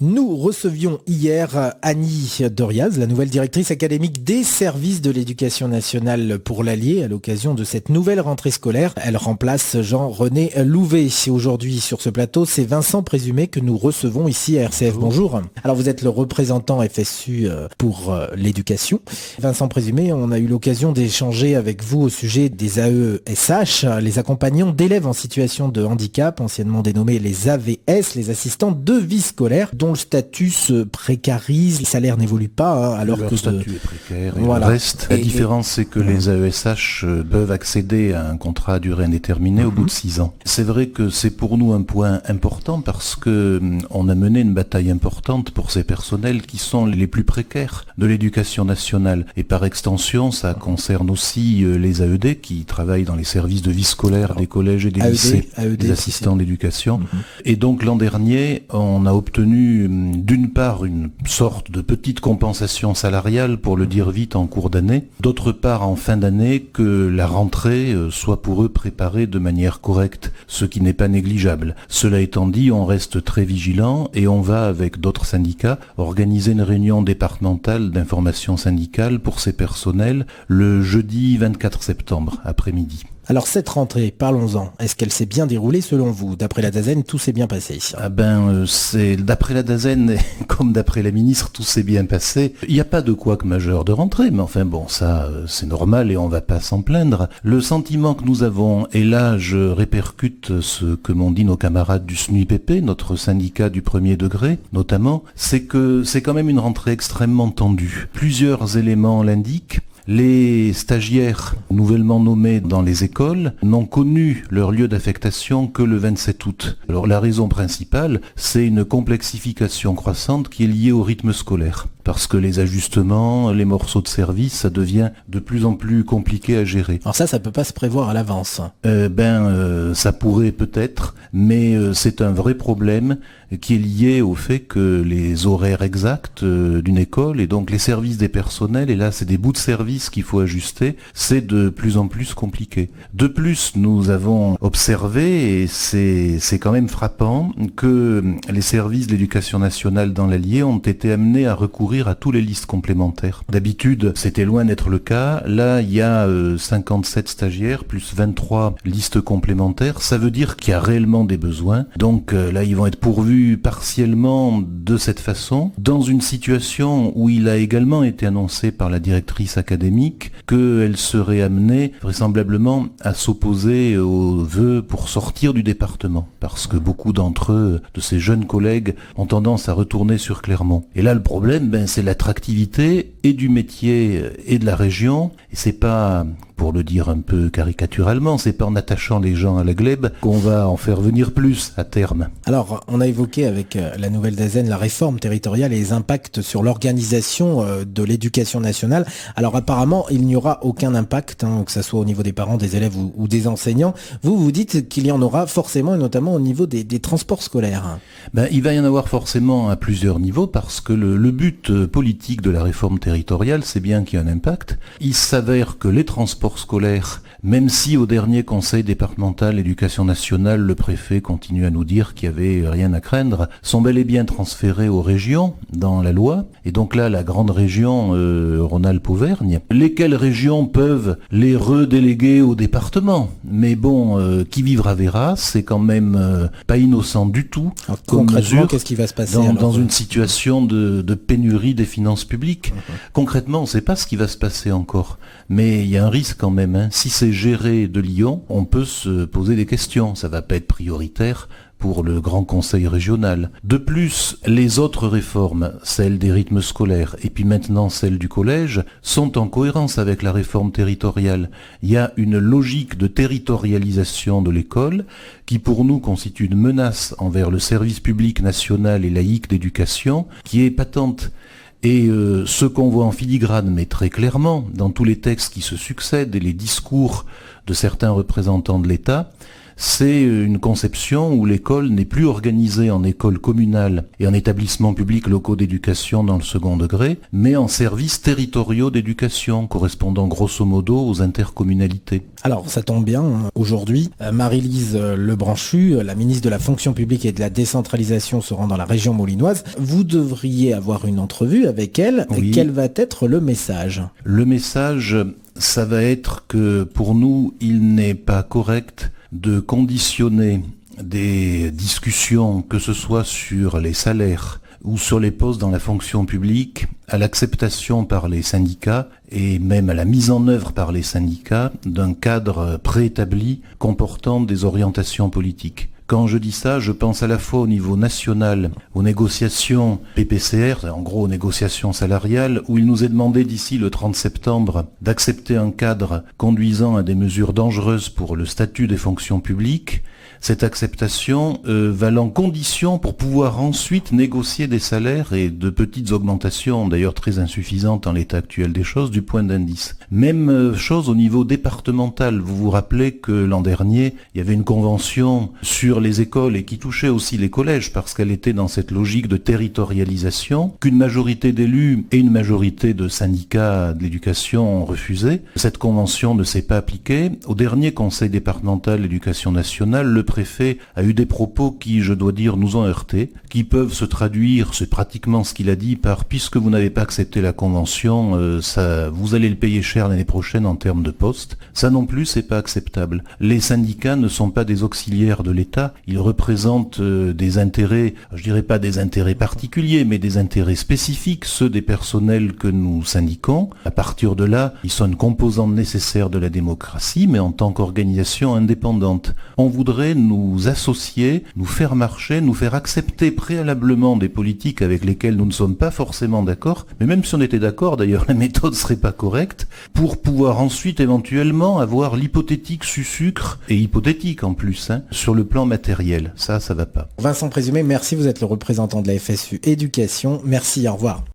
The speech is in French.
Nous recevions hier Annie Doriaz, la nouvelle directrice académique des services de l'éducation nationale pour l'Allier, à l'occasion de cette nouvelle rentrée scolaire. Elle remplace Jean-René Louvet. Aujourd'hui sur ce plateau, c'est Vincent Présumé que nous recevons ici à RCF. Bonjour. Alors vous êtes le représentant FSU pour l'éducation. Vincent Présumé, on a eu l'occasion d'échanger avec vous au sujet des AESH, les accompagnants d'élèves en situation de handicap, anciennement dénommés les AVS, les assistants de vie scolaire, dont le statut se précarise, le salaire n'évolue pas, alors leur que... statut est précaire et voilà. Le reste. La différence, c'est que les AESH peuvent accéder à un contrat à durée indéterminée au bout de 6 ans. C'est vrai que c'est pour nous un point important parce que on a mené une bataille importante pour ces personnels qui sont les plus précaires de l'éducation nationale. Et par extension, ça concerne aussi les AED qui travaillent dans les services de vie scolaire des collèges et des lycées, des assistants d'éducation. Et donc l'an dernier, on a obtenu d'une part une sorte de petite compensation salariale, pour le dire vite, en cours d'année, d'autre part en fin d'année que la rentrée soit pour eux préparée de manière correcte, ce qui n'est pas négligeable. Cela étant dit, on reste très vigilant et on va, avec d'autres syndicats, organiser une réunion départementale d'information syndicale pour ces personnels le jeudi 24 septembre après-midi. Alors cette rentrée, parlons-en. Est-ce qu'elle s'est bien déroulée selon vous? D'après la DAZEN, tout s'est bien passé. C'est d'après la DAZEN, comme d'après la ministre, tout s'est bien passé. Il n'y a pas de couac majeur de rentrée, mais enfin bon, ça c'est normal et on va pas s'en plaindre. Le sentiment que nous avons, et là je répercute ce que m'ont dit nos camarades du SNUIPP, notre syndicat du premier degré notamment, c'est que c'est quand même une rentrée extrêmement tendue. Plusieurs éléments l'indiquent. Les stagiaires nouvellement nommés dans les écoles n'ont connu leur lieu d'affectation que le 27 août. Alors la raison principale, c'est une complexification croissante qui est liée au rythme scolaire. Parce que les ajustements, les morceaux de service, ça devient de plus en plus compliqué à gérer. Alors ça peut pas se prévoir à l'avance. Ça pourrait peut-être, mais c'est un vrai problème qui est lié au fait que les horaires exacts d'une école et donc les services des personnels, et là c'est des bouts de service qu'il faut ajuster, c'est de plus en plus compliqué. De plus, nous avons observé, et c'est quand même frappant, que les services de l'éducation nationale dans l'Allier ont été amenés à recourir à tous les listes complémentaires. D'habitude, c'était loin d'être le cas. Là, il y a 57 stagiaires plus 23 listes complémentaires. Ça veut dire qu'il y a réellement des besoins. Donc là, ils vont être pourvus partiellement de cette façon, dans une situation où il a également été annoncé par la directrice académique qu'elle serait amenée vraisemblablement à s'opposer aux vœux pour sortir du département, parce que beaucoup d'entre eux, de ces jeunes collègues, ont tendance à retourner sur Clermont. Et là, le problème, c'est l'attractivité et du métier et de la région, et c'est pas, pour le dire un peu caricaturalement, c'est pas en attachant les gens à la glèbe qu'on va en faire venir plus à terme. Alors, on a évoqué avec la nouvelle DAZEN la réforme territoriale et les impacts sur l'organisation de l'éducation nationale. Alors apparemment, il n'y aura aucun impact, que ce soit au niveau des parents, des élèves ou des enseignants. Vous dites qu'il y en aura forcément, et notamment au niveau des transports scolaires. Il va y en avoir forcément à plusieurs niveaux, parce que le but politique de la réforme territoriale, c'est bien qu'il y ait un impact. Il s'avère que les transports scolaires, même si au dernier conseil départemental éducation nationale, le préfet continue à nous dire qu'il n'y avait rien à craindre, sont bel et bien transférés aux régions dans la loi. Et donc là, la grande région Rhône-Alpes-Auvergne, lesquelles régions peuvent les redéléguer au département. Mais bon, qui vivra verra, c'est quand même pas innocent du tout. Alors, concrètement, qu'est-ce qui va se passer dans une situation de pénurie des finances publiques? Concrètement, on ne sait pas ce qui va se passer encore. Mais il y a un risque quand même. Si c'est géré de Lyon, on peut se poser des questions. Ça va pas être prioritaire pour le grand conseil régional. De plus, les autres réformes, celles des rythmes scolaires et puis maintenant celles du collège, sont en cohérence avec la réforme territoriale. Il y a une logique de territorialisation de l'école qui pour nous constitue une menace envers le service public national et laïque d'éducation qui est patente. Et ce qu'on voit en filigrane, mais très clairement, dans tous les textes qui se succèdent et les discours de certains représentants de l'État, c'est une conception où l'école n'est plus organisée en école communale et en établissements publics locaux d'éducation dans le second degré, mais en services territoriaux d'éducation, correspondant grosso modo aux intercommunalités. Alors, ça tombe bien, aujourd'hui, Marie-Lise Lebranchu, la ministre de la fonction publique et de la décentralisation, se rend dans la région molinoise. Vous devriez avoir une entrevue avec elle. Oui. Quel va être le message ? Le message, ça va être que pour nous, il n'est pas correct de conditionner des discussions, que ce soit sur les salaires ou sur les postes dans la fonction publique, à l'acceptation par les syndicats et même à la mise en œuvre par les syndicats d'un cadre préétabli comportant des orientations politiques. Quand je dis ça, je pense à la fois au niveau national, aux négociations PPCR, en gros aux négociations salariales, où il nous est demandé d'ici le 30 septembre d'accepter un cadre conduisant à des mesures dangereuses pour le statut des fonctions publiques. Cette acceptation valant condition pour pouvoir ensuite négocier des salaires et de petites augmentations, d'ailleurs très insuffisantes en l'état actuel des choses, du point d'indice. Même chose au niveau départemental. Vous vous rappelez que l'an dernier, il y avait une convention sur les écoles et qui touchait aussi les collèges parce qu'elle était dans cette logique de territorialisation, qu'une majorité d'élus et une majorité de syndicats de l'éducation ont refusé. Cette convention ne s'est pas appliquée. Au dernier conseil départemental d'éducation nationale, le préfet a eu des propos qui, je dois dire, nous ont heurtés, qui peuvent se traduire, c'est pratiquement ce qu'il a dit, par puisque vous n'avez pas accepté la convention, ça, vous allez le payer cher l'année prochaine en termes de postes. Ça non plus, c'est pas acceptable. Les syndicats ne sont pas des auxiliaires de l'État, ils représentent des intérêts, je dirais pas des intérêts particuliers, mais des intérêts spécifiques, ceux des personnels que nous syndiquons. À partir de là, ils sont une composante nécessaire de la démocratie, mais en tant qu'organisation indépendante. On voudrait nous associer, nous faire marcher, nous faire accepter préalablement des politiques avec lesquelles nous ne sommes pas forcément d'accord, mais même si on était d'accord, d'ailleurs la méthode serait pas correcte, pour pouvoir ensuite éventuellement avoir l'hypothétique sucre, et hypothétique en plus, sur le plan matériel. Ça va pas. Vincent Présumé, merci, vous êtes le représentant de la FSU Éducation. Merci, au revoir.